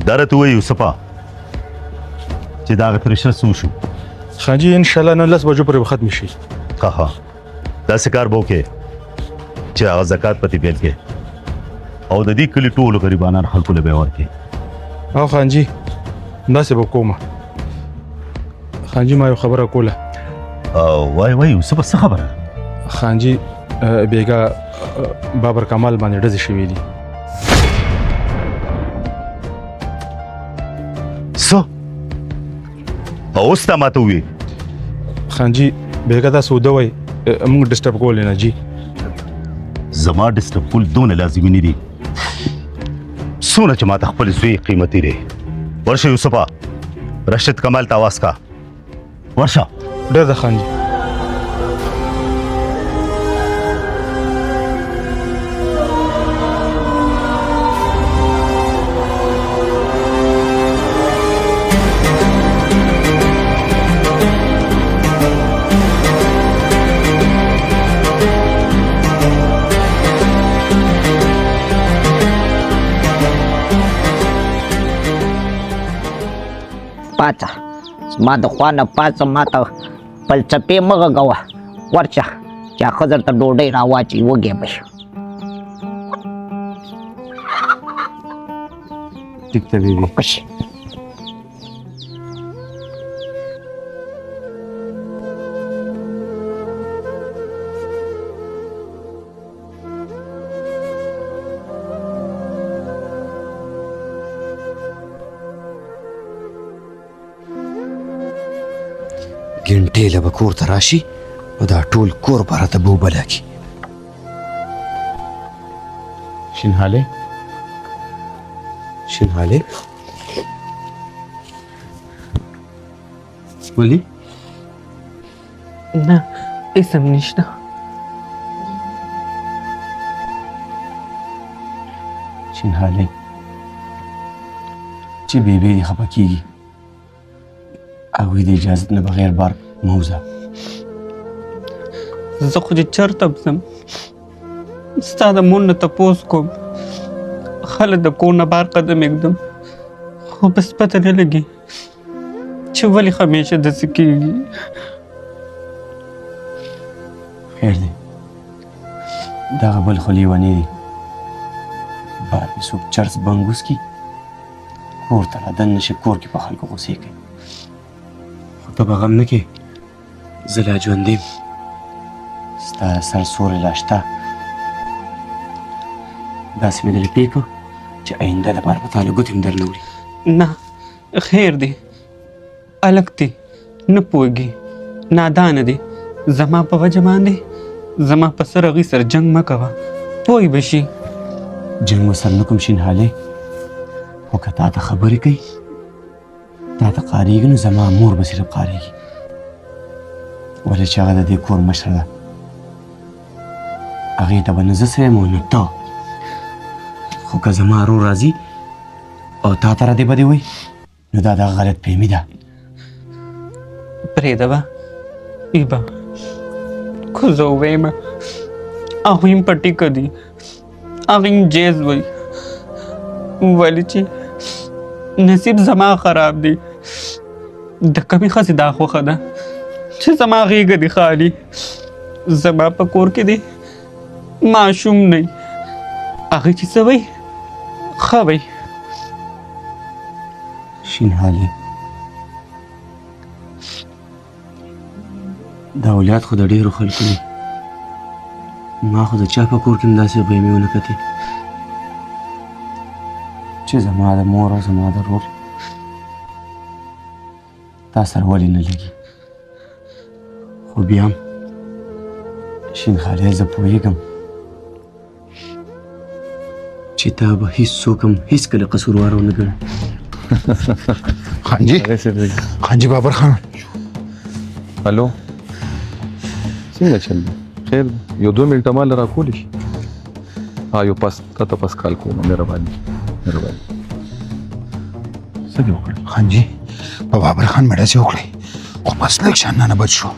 دا راته ووایه یوسفه چې د هغه پرېشر څه وشو. خان جي انشاءالله نن 10 بجو پورې به ختم شي. ها داسې کار به وکړې چې هغه زکات پتې پیل کړې او د دې کلي ټولو غریبانو خلکو له به یې ورکړې. او خان جي داسې به کومه. خان جي ما یو خبره کوله. وای یوسفه څه خبره؟ خان جي بیګا بابر کمال باندې ډزې شوې دي. څه؟ اوس تا ماته ووایي. خان جي بیګا تاسو ودوئ موږ ډسټرب کول نه جي. زما ډسټرب کول دونه لازمي نه دي څونه چې ماته خپل زوی قیمتي دی. ورشه یوسفه رشید کمال ته آواز کا. ورشه. ډېر د خان جي. پاڅه ما د خوا نه پاڅه ما ته فلسفې مه غږوه ورشه چې ښځر ته ډوډۍ راواچي وږې به شي. ټیک ته بیبي. وکشي ګنټې له به کور ته راشي نو دا ټول کور به راته بوبله کي. شینهالې شینهالې ولې؟ نه اسم نشته. شینهالې چې بیبي دې خفه کېږي هغوی د اجازت نه بغیر بار مه وځه. زه خو چې چېرته ځم ستا د مور نه تپوس کوم خلک د کور نه بار قدم ایږدم خو بس پته نه لګي چې ولې همیشه داسې کېږي. خیر دی دغه بل خو لیونی دی بار مې څوک چرس بنګوس کي کور ته رادن نه شي کور کې په خلکو غوسې کوي. خو ته به غم نه کې زه لا ژوندی یم ستا سر سوری لا شته داسې مې درې پرېږدو چې آینده لپاره به تا له ګوتې هم درنه وړي. نه خیر دی هلک دی نه پوهېږي نادانه دی زما په وجه باندې زما په سر هغوی سره جنګ مه کوه پوه به شي. جنګ ورسره نه کوم شینهالې خو که تا ته خبرې کوي تا ته قارېږي نو زما مور به صرف قارېږي ولې چې هغه د دې کور مشره ده هغې ته به نه زه څه یم او نه ته خو که زما ورور راځي او تا ته ردې بدې وایي نو دا دغه غلط فهمي ده. پرېږده به ایبه خو زه ووایم هغوی هم په ټیکه دي هغوی هم جیز وایي ولې چې نصیب زما خراب دی د کمې ښځې دا خوښه ده چې زما غېږه دي خالي زما په کور کې دی ماشوم نه هغې چې څه وایي ښه وایي. شینهالې دا اولاد خو د ډېرو خلکو دي ما خو د چا په کور کې هم داسې غیمې ونه کتې چې زما د مور او زما د ورور تا سره ولې نه لګي. خو بیا هم شینهالې زه پوهېږم چې تا به هېڅوک هم هېڅکله قصوروار ونه ګڼي. خان جي خان جي بابر خان هلو څنګه چل دی؟ خیر دی یو 2 منټه مال راکولی شي. ها یو پس تا ته پس کال کوم مهرباني مهرباني. څه دې وکړل؟ خان جي په بابر خان مې ډزې وکړې خو بس لږ شان نه بچ شو.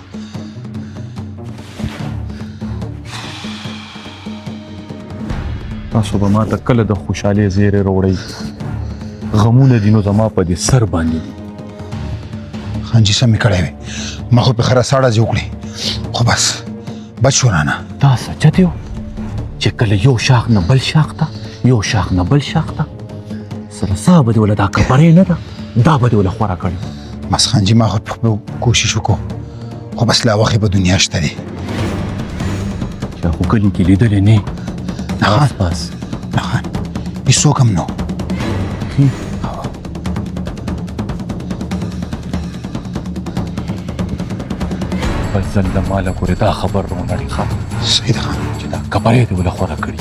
تاسو به ما ته کله د خوشحالۍ زیری راوړئ غمونه دي نو زما په دې سر باندې دي. خانجي سمې کړی وې ما خو په خره ساړه جوړ کړې خو بس بچ شو رانه. دا سچ دی چې کله یو شاخ نه بل شاخ ته یو شاخ نه بل شاخ ته سره ساه به دې وله دا کبرې نه ده دا به دې وله خورا کړې. بس خانجي ما خو په خپل کوشش وکړو خو بس لا وخت په دنیا شته دی. چا خو کلي کې لیدلې نه نه خان بس نه خان هېڅوک هم نه و. بل ځل له ماله پورې دا خبر رونړي ښه صحیح ده خان چې دا کبرې دې وله خورا کړي.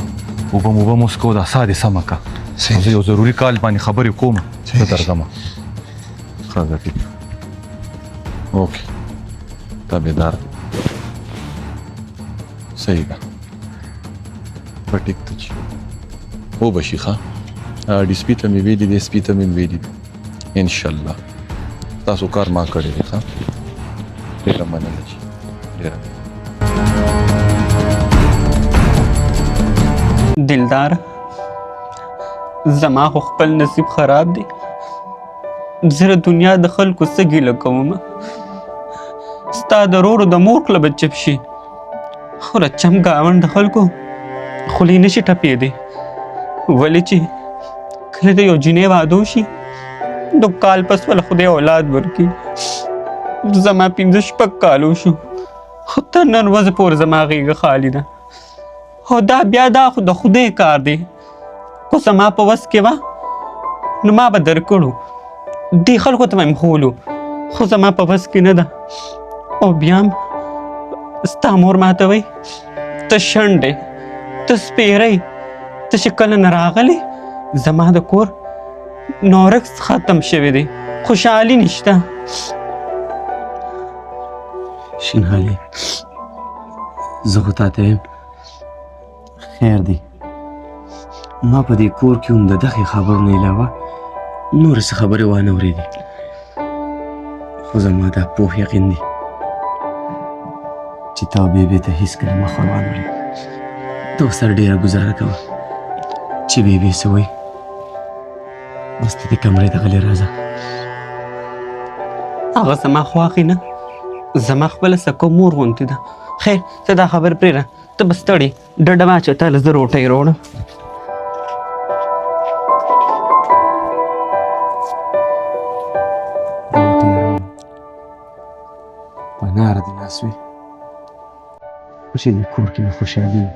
اوبه موبه مو څکو دا ساه دې سمه که صحیح زه یو ضروري کال باندې خبرې کوم صحیح زه دی. درځم. ښه ګټې اوکې تابعدار صحیح ده په ټیک ته چې وبه شي ښه ډي سپي ته مې ویلي دی سپي ته مې ویلي دي انشاءالله تاسو کار ما کړی دی ښه ډېره مننه چې ډېره دلدار زما خو خپل نصیب خراب دی زه دنیا د خلکو څه ګیله کوم ستا د رورو د مور کله به چپ شي خو رچم ګاونډ د خلکو خولې نشي ټپېدی ولې چې کله د یو جینۍ واده وشي د کال پس وله خدای اولاد ورکړي زما 15 کالو شو خو تر نن ورځې پورې زما غېږه خالي ده خو دا بیا دا خو د خدای کار دی کو زما په وس کې وه نو ما به درکړو دې خلکو ته به مې ښولو خو زما په وس کې نه ده او بیا هم ستا مور ماته وایي ته شنډ یې ته سپېری ته چې کله نه راغلی زما د کور نورک ختم شوی دی خوشحالي نشته شینحالي زه خو تاته یم خیر دی ما په دې کور کې هم د دغې خبرو نه علاوه نورې څه خبرې وانه اورېدې خو زما دا پوه یقین دی چې تا بیبي ته هېڅکله مخ ور وانه وړي ته ورسره ډېره ګزاره کوه چې بیبي څه وایي بس ته دې کمرې ته غلی راځه هغه زما خواښې نه زما خپله سکه مور غوندې ده خیر ته دا خبر پرېږده ته به ستړې ډډه واچوه تا له زه روټۍ راوړم پناره دې ناست وي خو چې دې کور کې مې خوشحالي وي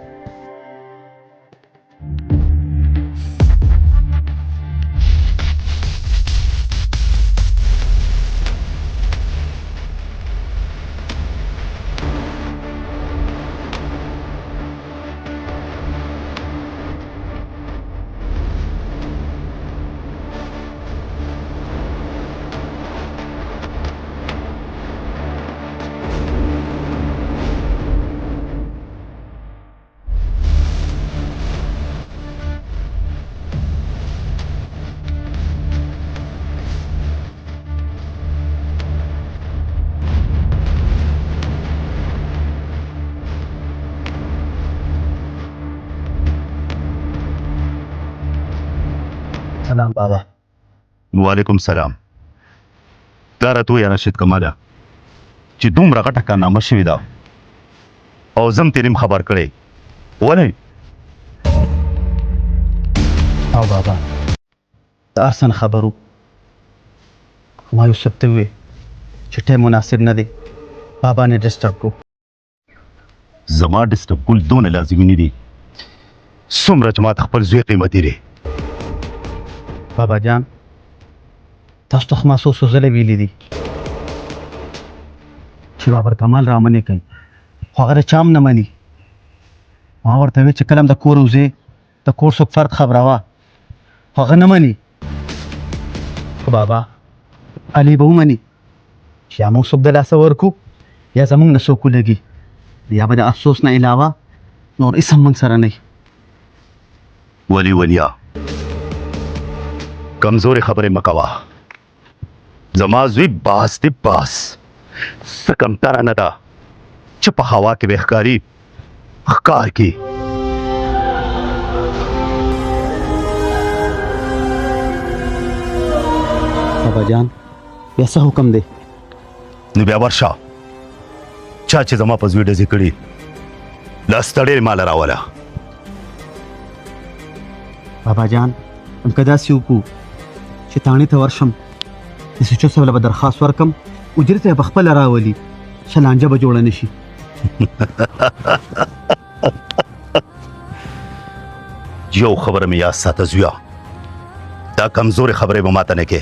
سلام بابا وعلیکم سلام دا راته ووایه راشد کماله چې دومره غټه کارنامه شوې ده او زه هم ترې یم خبر کړی ولې او بابا د ارسن خبرو ما یوسف ته وویل چې ټایم مناسب نه دی بابا نه ډسټرب کو زما ډسټرب کول دونه لازمي نه دي څومره چې ما ته خپل زوی قیمتي دی بابا جان تاسو ته ما څو ځله ویلي دي چې بابر کمال رامنې کوي خو هغه د چا هم نه مني ما ورته ویل چې کله هم د کور وځې د کور څوک فرد خبروه خو هغه نه مني خو بابا علي به ومني چې یا موږ څوک د لاسه ورکو یا زموږ نه څوک ولګي یا به د افسوس نه علاوه نور هېڅ هم موږ سره نه وي ولیا کمزورې خبرې مه کوه زما زوی باس دی باس څه کمتره نه ده چې په هوا کې به ښکاري ښکار کړي بابا جان بیا څه حکم دی نو بیا ورشه چا چې زما په زوی ډزې کړي لاس تړلې مال راوله بابا جان هم که داسې وکړو چې تاڼې ته ورشم د سوچو صاحب له به درخواست ورکم اجرت یې به خپله راولي ښه لانجه به جوړه نه شي یو خبره مې یاد ساته زویا دا کمزورې خبرې به ماته نه کې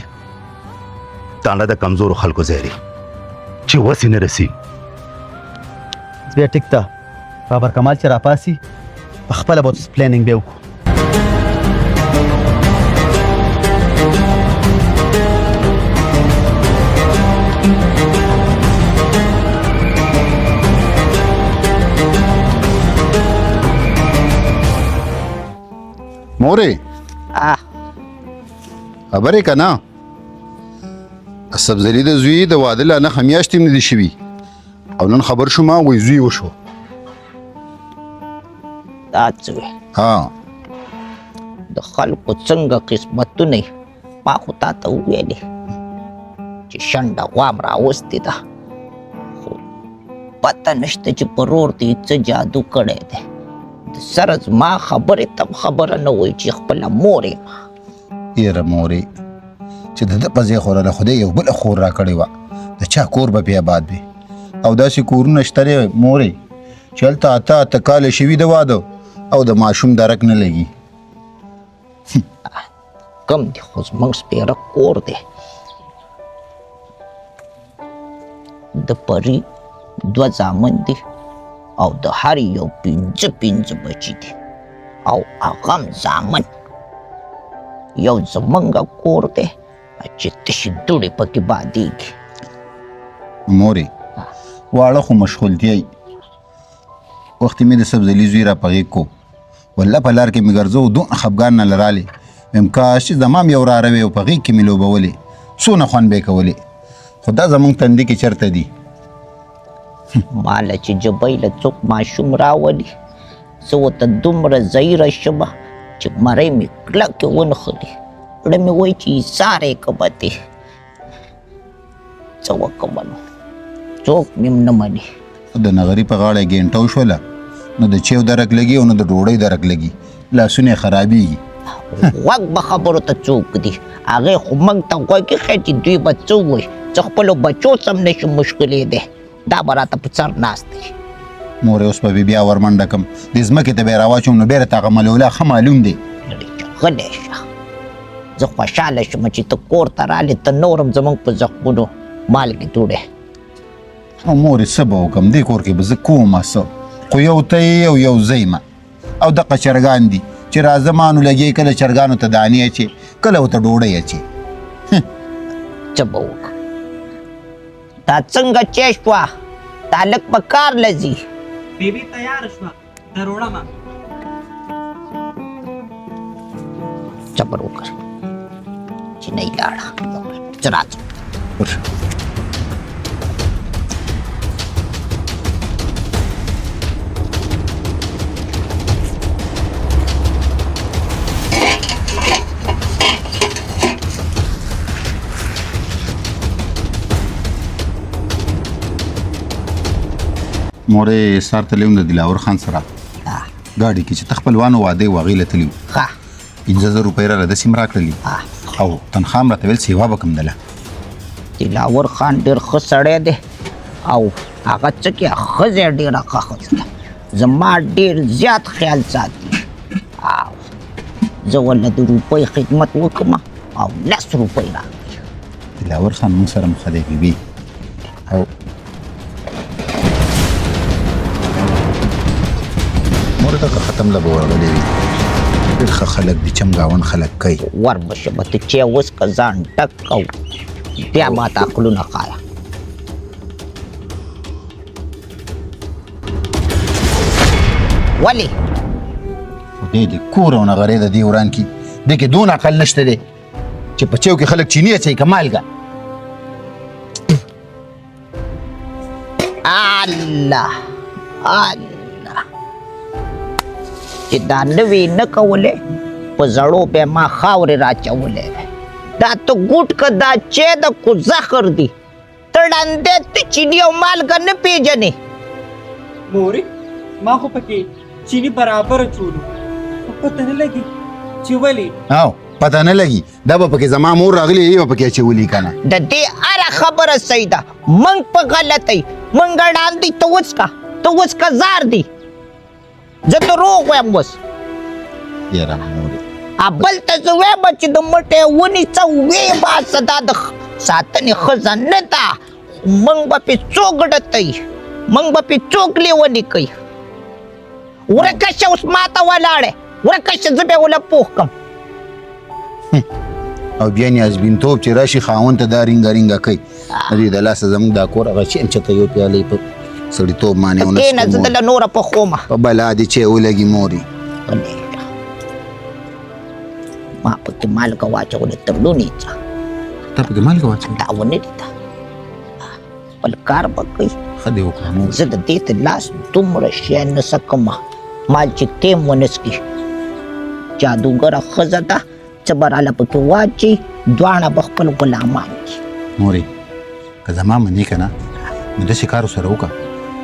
تاڼه د کمزورو خلکو ځای دی چې وسې نه رسي بیا ټیک ده بابر کمال چې راپاسي په خپله به پلانینګ بیا وکړو مورې خبرې که نه سبزلي د زوی د واده لا نښه میاشتې هم نه دي شوي او نن خبر شوم وایي زوی وشو دا څه وې ها د خلکو څنګه قسمتونه یې ما خو تا ته وویلې چې شنډه غوام راوستې ده خو پته نشته چې په رور دې څه جادو کړی دی د سره زما خبرې ته خبره نه وایي چې خپله مور یم یره مورې چې د ده په ځای خو راله خدای یو بله خور راکړې وه د چا کور به پې آباد وي او داسې کورونه شته دی مورې چې هلته اته کاله شوي د واده او د ماشوم درک نه لګي کم دی خو زموږ سپېره کور دی د پري 2 زامن دي او د هر یو 5 بچي دي او هغه هم زامن یو زمونږ کور دی چې تشې دوړې پکې بادېږي مورې واړه خو مشغولتیا یي وختې مې د سبزلي زوی را په غېږ کو والله په لار کې مې ګرځو دونه خفګان نه لرالې ویم کاش چې زما م یو راروې او په غېږ کې مې لوبولې څونه خوند به یې کولې خو دا زموږ تندي کې چېرته دي ماله چې جبۍ له څوک ماشوم راولي زه ورته دومره ځایره شمه چې مرۍ مې کلکې ونښلي زړه مې وایي چې ایسار یې که به دی څه وکړمه نو څوک مې نه مني د نغري په غاړه ګینټه وشوله نو د چیو درک لګي او نو د ډوډۍ درک لګي لاسونه یې خرابېږي غوږ به خبرو ته څوک دي هغې خو موږ ته غوږ ایښی چې دوی به څه ووایي زه خپلو بچو سم نشم مشکلېدی دا به راته په سر ناست دی مورې اوس به بیا ورمنډه کم د ځمکې ته به یې راواچوم نو بیا راته هغه ملوله ښه معلوم دی غلی شه زه خوشحاله شم چې ته کور ته رالې ته نورم زموږ په زخمونو مالګې دوړې او مورې څه به وکړم دې کور کې به زه کومه څه خو یو ته یې او یو زه یمه او دغه چرګان دي چې راځه مانو لګې کله چرګانو ته دانې اچې کله ورته ډوډۍ اچې څه به وکړم دا څنګه چې شوه دا لږ په کار لځي بیبي تیار شوه دروړم صبر وکړه چې نه یې لاړه زه راځم ورشه مورې سار ته لیوم د دلاور خان سره ګاډي کې چې ته خپلوانو واده یې هغې له تلي وو ښه 5,000 روپۍ راله داسې م راکړلي او تنخوا م راته ویل سیوا به کم دله دلاور خان ډېر ښه سړی دی او هغه څه کې ښځې ډېره ښه ښځه ده زما ډېر زیات خیال ساتي او زه ورله د روپۍ خدمت وکړم او 10 روپۍ راکړي دلاور خان موږ سره مخه دی بیبي او مورې ته که ختم له به ورغلی وي ډېر ښه خلک دي چمګاون خلک کوي وربشه به ته چې اوس که ځان ډک او بیا ما ته عقلونه ښایه ولې خدای دې کور او نغرې د دې وران کي دې کې دون عقل نشته دی چې په چیو کې خلک چینی اچوي که مالګه الله چې دا نوې نه کولې په زړو به ما خاورې راچولې دا ته ګوټ که دا چې د کو زخر دی ته ړندې ته چیني او مالګه نه پېژنې مورې ما خو پکې چینی برابر چولو پته نه لګي چې ولې او پته نه لګي دا به پکې زما مور راغلی یې به پکې اچولي که نه د دې هره خبره صحیح ده موږ په غلطۍ موږ ړاندې ته وڅکه ته وڅکه زار دی زه دروغ وایم اوس یاره مورې بل ته زه وایم چې د مټې ونیسه ویې باسه دا د ساتنې ښځه نه ده موږ به پې څوک ډتوي موږ به پې څوک لیونې کوي ورکه شه اوس ماته ولاړې ورکه شه زه به یې وله پوه کړم او بیا نیازبینتوب چې راشي خاوند ته دا رینګه رینګه کوي د دې د لاسه زموږ دا کور هغه چین چته یو پیالې په سړیتوب باندې ونه کښېنه زه دله نوره پخومه په بلا دې چې ولګي مورې ما پکې مالګه واچولې تر لونې څه تا پکې مالګه واچوي دا ونه لیده خپل کار به کوي ښه دې وکړه مورې زه د دې ته لاس دومره شی نه سکمه مال چې تیم ونه څکي جادوګره ښځه ده څه به راله پکې واچي دواړه به خپل غلامان دي مورې که زما منې که نه نو داسې کار ورسره وکړه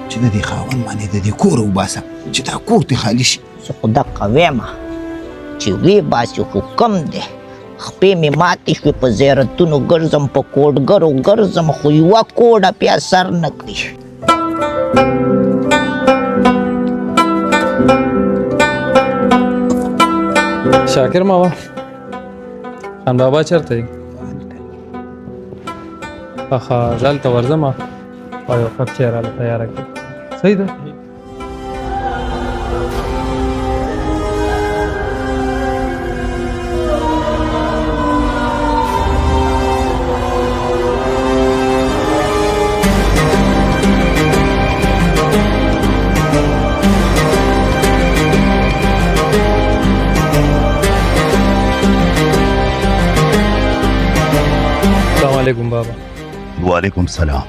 چې د دې خاوند باندې د دې کور وباسه چې دا کور دې خالي شي زه خو دقه ویمه چې وی باسي خو کم دی خپې مې ماتې شوې په زیارتونو ګرځم په کوډګرو ګرځم خو یوه کوډه پې اثر نه کړي شاکر ماما خان بابا چرته دی اخا دلته ورځم او یو کپ چای راله تیاره کړي صحیح ده علیکم بابا وعلیکم سلام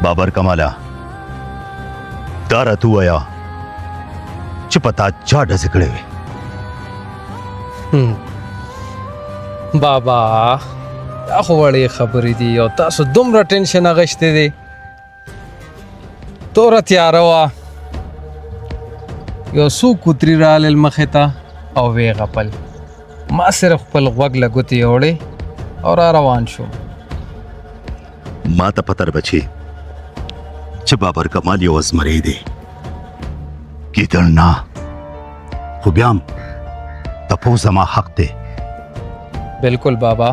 بابر کمالا دا راته ووایه چې په تا چا ډزې کړې وې بابا دا خو وړې خبرې دي او تاسو دومره ټینشن اخیستی دی توره تیاره وه یو څو کوتري رالل مخې ته او ویې غپل ما صرف خپل غوږ له ګوتې یوړې او را روان شو ما ته پته بچې چې بابر کمال یو زمری دی کیدړ نه خو بیا هم تپوس زما حق دی بالکل بابا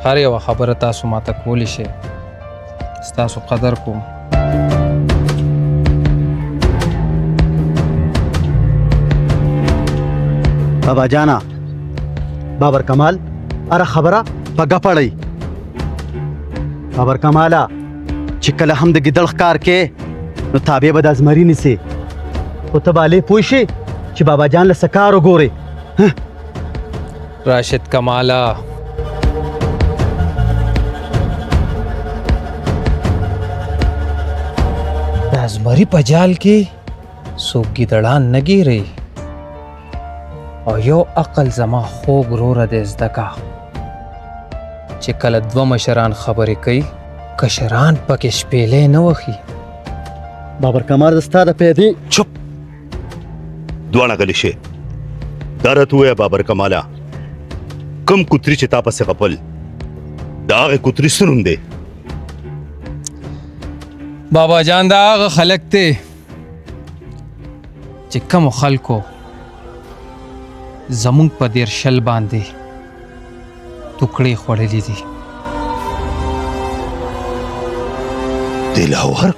هر یوه خبره تاسو ماته کولی شئ ستاسو قدر کوم بابا جانا بابر کمال اره خبره په ګپړی بابر کماله چې کله هم د ګیدړ ښکار کې نو تابع به د ازمري نیسي خو ته به هلې پوه شې چې بابا جان له څه کار وګورې راشد کماله د ازمري په جال کې څوک ګیدړان نه ګیري او یو عقل زما خوږ وروره دی زده کا چې کله دوه مشران خبرې کوي کشران پکې شپېلې نه وخي بابر کمال د ستا د پیدې چپ دواړه غلی شي دا راته ووایه بابر کماله کم کوتري چې تا پسې غپل د هغې کوتري څه نوم دی بابا جان دا هغه خلک دی چې کومو خلکو زمونږ په دیر شل باندې ټوکړې خوړلې دي دلاور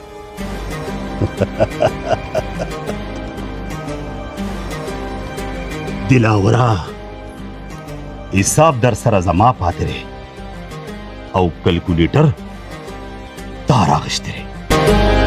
دلاورا حساب در سره زما پاتې دی او کلکولیټر تا راغشتی دی